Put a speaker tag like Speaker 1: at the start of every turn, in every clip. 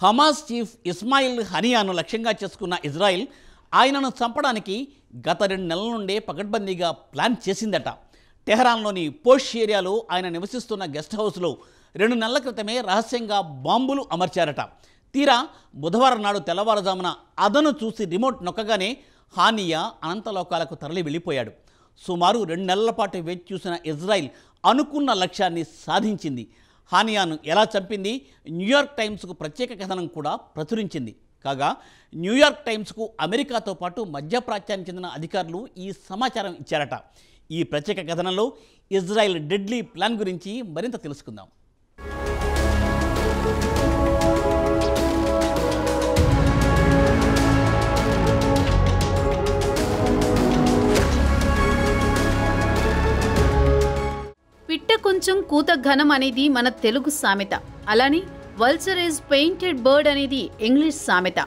Speaker 1: Hamas chief Ismail హనియాను లక్ష్యంగా చేసుకున్న Israel ఆయనను చంపడానికి గత 2 నెలల నుండే పకడ్బందీగా ప్లాన్ చేసిందట. టెహరాన్లోని పోష్ ఏరియాలో ఆయన నివసిస్తున్న గెస్ట్ హౌస్లో 2 నెలల క్రితమే రహస్యంగా బాంబులు అమర్చారట. తీరా బుధవారం నాడు తెల్లవారుజామున అదను చూసి రిమోట్ నొక్కగానే హానియా అనంతలోకాలకు తరలి వెళ్ళిపోయాడు. సుమారు 2 నెలల పాటు వేచి చూసిన ఇజ్రాయిల్ అనుకున్న లక్ష్యాన్ని సాధించింది. హానియాను ఎలా చంపింది న్యూయార్క్ టైమ్స్కు ప్రత్యేక కథనం కూడా ప్రచురించింది. కాగా న్యూయార్క్ టైమ్స్కు అమెరికాతో పాటు మధ్యప్రాచ్యానికి చెందిన అధికారులు ఈ సమాచారం ఇచ్చారట. ఈ ప్రత్యేక కథనంలో ఇజ్రాయిల్ డెడ్లీ ప్లాన్ గురించి మరింత తెలుసుకుందాం.
Speaker 2: పిట్ట కొంచెం కూత ఘనం అనేది మన తెలుగు సామెత. అలానే వల్చర్ ఈజ్ పెయింటెడ్ బర్డ్ అనేది ఇంగ్లీష్ సామెత.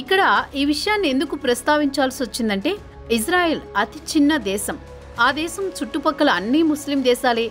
Speaker 2: ఇక్కడ ఈ విషయాన్ని ఎందుకు ప్రస్తావించాల్సి వచ్చిందంటే, ఇజ్రాయెల్ అతి చిన్న దేశం. ఆ దేశం చుట్టుపక్కల అన్ని ముస్లిం దేశాలే.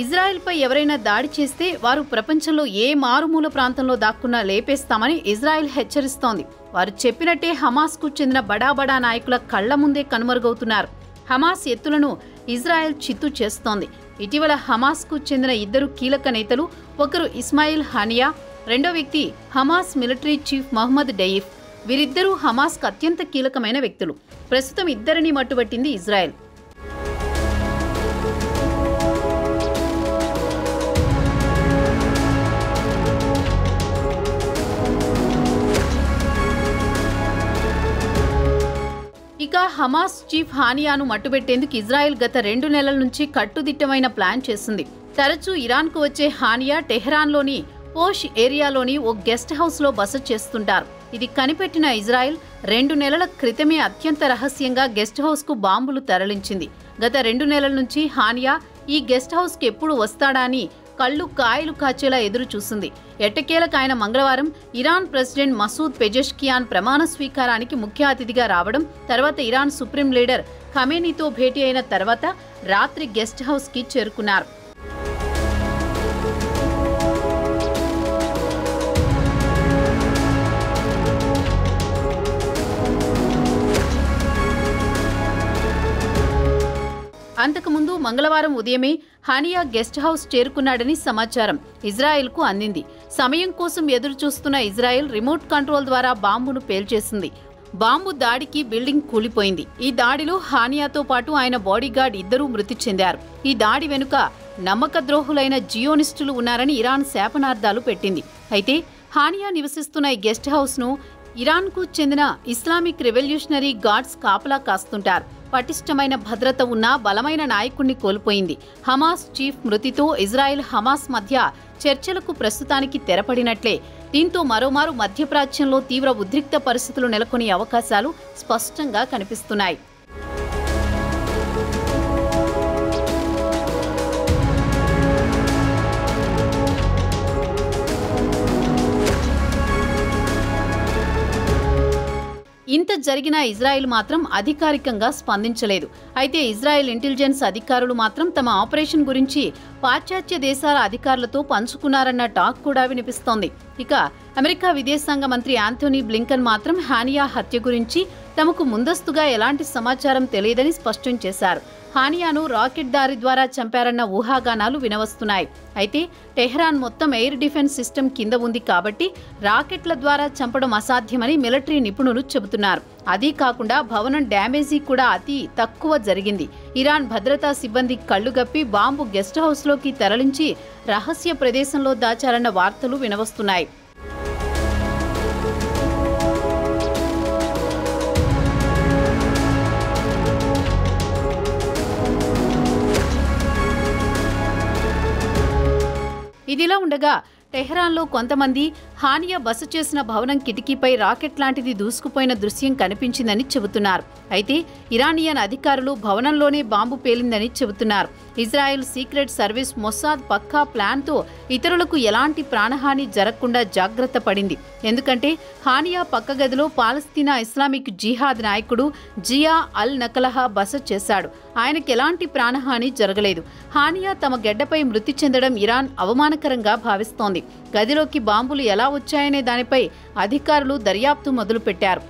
Speaker 2: ఇజ్రాయెల్పై ఎవరైనా దాడి చేస్తే వారు ప్రపంచంలో ఏ మారుమూల ప్రాంతంలో దాక్కున్నా లేపేస్తామని ఇజ్రాయెల్ హెచ్చరిస్తోంది. వారు చెప్పినట్టే హమాస్కు చెందిన బడా నాయకుల కళ్ల ముందే కనుమరుగవుతున్నారు. హమాస్ ఎత్తులను ఇజ్రాయెల్ చిత్తు చేస్తోంది. ఇటీవల హమాస్కు చెందిన 2 కీలక నేతలు, ఒకరు ఇస్మాయిల్ హనియా, రెండో వ్యక్తి హమాస్ మిలిటరీ చీఫ్ మహ్మద్ డయీఫ్. వీరిద్దరూ హమాస్కు అత్యంత కీలకమైన వ్యక్తులు. ప్రస్తుతం ఇద్దరిని మట్టుబట్టింది ఇజ్రాయెల్. ఇక హమాస్ చీఫ్ హానియాను మట్టుబెట్టేందుకు ఇజ్రాయెల్ గత 2 నెలల నుంచి కట్టుదిట్టమైన ప్లాన్ చేసింది. తరచూ ఇరాన్కు వచ్చే హానియా టెహరాన్లోని పోష్ ఏరియాలోని ఓ గెస్ట్ హౌస్లో బస చేస్తుంటారు. ఇది కనిపెట్టిన ఇజ్రాయెల్ 2 నెలల క్రితమే అత్యంత రహస్యంగా గెస్ట్ హౌస్కు బాంబులు తరలించింది. గత 2 నెలల నుంచి హానియా ఈ గెస్ట్ హౌస్కి ఎప్పుడు వస్తాడా అని కళ్ళు కాయలు కాచేలా ఎదురు చూసింది. ఎట్టకేలకు ఆయన మంగళవారం ఇరాన్ ప్రెసిడెంట్ మసూద్ పెజెష్కియాన్ ప్రమాణ స్వీకారానికి ముఖ్య అతిథిగా రావడం, తర్వాత ఇరాన్ సుప్రీం లీడర్ ఖమేనీతో భేటీ అయిన తర్వాత రాత్రి గెస్ట్ హౌస్కి చేరుకున్నారు. అంతకుముందు మంగళవారం ఉదయమే హానియా గెస్ట్ హౌస్ చేరుకున్నాడని సమాచారం ఇజ్రాయెల్కు అందింది. సమయం కోసం ఎదురు చూస్తున్న ఇజ్రాయెల్ రిమోట్ కంట్రోల్ ద్వారా బాంబును పేల్చేసింది. బాంబు దాడికి బిల్డింగ్ కూలిపోయింది. ఈ దాడిలో హానియాతో పాటు ఆయన బాడీగార్డ్ 2 మృతి చెందారు. ఈ దాడి వెనుక నమ్మకద్రోహులైన జియోనిస్టులు ఉన్నారని ఇరాన్ శాపనార్థాలు పెట్టింది. అయితే హానియా నివసిస్తున్న ఈ గెస్ట్ హౌస్ను ఇరాన్కు చెందిన ఇస్లామిక్ రెవల్యూషనరీ గార్డ్స్ కాపలా కాస్తుంటారు. పటిష్టమైన భద్రత ఉన్న బలమైన నాయకుణ్ణి కోల్పోయింది. హమాస్ చీఫ్ మృతితో ఇజ్రాయెల్ హమాస్ మధ్య చర్చలకు ప్రస్తుతానికి తెరపడినట్లే. దీంతో మరోమారు మధ్యప్రాచ్యంలో తీవ్ర ఉద్రిక్త పరిస్థితులు నెలకొనే అవకాశాలు స్పష్టంగా కనిపిస్తున్నాయి. ఇంత జరిగినా ఇజ్రాయెల్ మాత్రం అధికారికంగా స్పందించలేదు. అయితే ఇజ్రాయెల్ ఇంటెలిజెన్స్ అధికారులు మాత్రం తమ ఆపరేషన్ గురించి పాశ్చాత్య దేశాల అధికారులతో పంచుకున్నారన్న టాక్ కూడా వినిపిస్తోంది. ఇక అమెరికా విదేశాంగ మంత్రి యాంథోనీ బ్లింకన్ మాత్రం హానియా హత్య గురించి తమకు ముందస్తుగా ఎలాంటి సమాచారం తెలియదని స్పష్టం చేశారు. హానియాను రాకెట్ దారి ద్వారా చంపారన్న ఊహాగానాలు వినవస్తున్నాయి. అయితే టెహ్రాన్ మొత్తం ఎయిర్ డిఫెన్స్ సిస్టమ్ కింద ఉంది కాబట్టి రాకెట్ల ద్వారా చంపడం అసాధ్యమని మిలిటరీ నిపుణులు చెబుతున్నారు. అదీ కాకుండా భవనం డ్యామేజీ కూడా అతి తక్కువ జరిగింది. ఇరాన్ భద్రతా సిబ్బంది కళ్లుగప్పి బాంబు గెస్ట్ హౌస్లోకి తరలించి రహస్య ప్రదేశంలో దాచారన్న వార్తలు వినవస్తున్నాయి. ఇదిలా ఉండగా టెహ్రాన్లో కొంతమంది హానియా బస చేసిన భవనం కిటికీపై రాకెట్ లాంటిది దూసుకుపోయిన దృశ్యం కనిపించిందని చెబుతున్నారు. అయితే ఇరానియన్ అధికారులు భవనంలోనే బాంబు పేలిందని చెబుతున్నారు. ఇజ్రాయెల్ సీక్రెట్ సర్వీస్ మొసాద్ పక్కా ప్లాన్తో ఇతరులకు ఎలాంటి ప్రాణహాని జరగకుండా జాగ్రత్త పడింది. ఎందుకంటే హానియా పక్క గదిలో పాలస్తీనా ఇస్లామిక్ జిహాద్ నాయకుడు జియా అల్ నకలహా బస చేశాడు. ఆయనకు ఎలాంటి ప్రాణహాని జరగలేదు. హానియా తమ గెడ్డపై మృతి చెందడం ఇరాన్ అవమానకరంగా భావిస్తోంది. గదిలోకి బాంబులు ఎలా ఎలా వచ్చాయనే దానిపై అధికారులు దర్యాప్తు మొదలుపెట్టారు.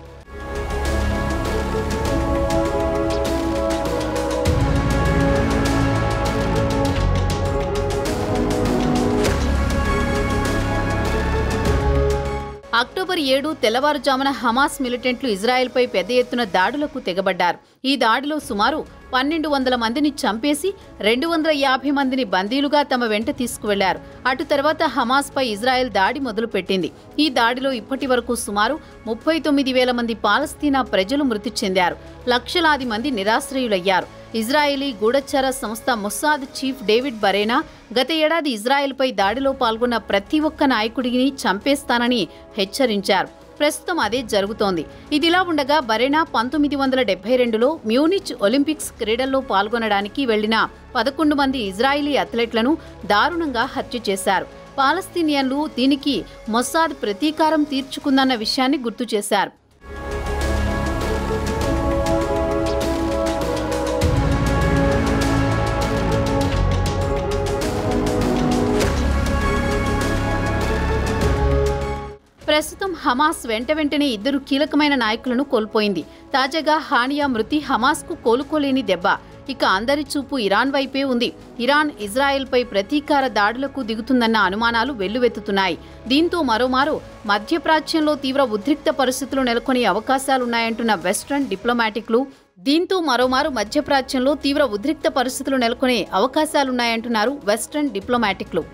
Speaker 2: అక్టోబర్ 7 తెల్లవారుజామున హమాస్ మిలిటెంట్లు ఇజ్రాయెల్పై పెద్ద ఎత్తున దాడులకు తెగబడ్డారు. ఈ దాడిలో సుమారు 1200 మందిని చంపేసి 250 మందిని బందీలుగా తమ వెంట తీసుకువెళ్లారు. అటు తర్వాత హమాస్పై ఇజ్రాయెల్ దాడి మొదలుపెట్టింది. ఈ దాడిలో ఇప్పటి వరకు సుమారు 39,000 మంది పాలస్తీనా ప్రజలు మృతి చెందారు. లక్షలాది మంది నిరాశ్రయులయ్యారు. ఇజ్రాయేలీ గూఢచర సంస్థ మొస్సాద్ చీఫ్ డేవిడ్ బరేనా గత ఏడాది ఇజ్రాయెల్పై దాడిలో పాల్గొన్న ప్రతి ఒక్క నాయకుడిని చంపేస్తానని హెచ్చరించారు. ప్రస్తుతం అదే జరుగుతోంది. ఇదిలా ఉండగా బరేనా 1972లో మ్యూనిచ్ ఒలింపిక్స్ క్రీడల్లో పాల్గొనడానికి వెళ్లిన 11 మంది ఇజ్రాయిలీ అథ్లెట్లను దారుణంగా హత్య చేశారు. పాలస్తీనియన్లు దీనికి మొస్సాద్ ప్రతీకారం తీర్చుకుందన్న విషయాన్ని గుర్తు చేశారు. ప్రస్తుతం హమాస్ వెంటనే 2 కీలకమైన నాయకులను కోల్పోయింది. తాజాగా హానియా మృతి హమాస్కు కోలుకోలేని దెబ్బ. ఇక అందరి చూపు ఇరాన్ వైపే ఉంది. ఇరాన్ ఇజ్రాయెల్పై ప్రతీకార దాడులకు దిగుతుందన్న అనుమానాలు వెల్లువెత్తుతున్నాయి. దీంతో మరోమారు మధ్యప్రాచ్యంలో తీవ్ర ఉద్రిక్త పరిస్థితులు నెలకొనే అవకాశాలున్నాయంటున్న వెస్ట్రన్ డిప్లొమాటిక్లు.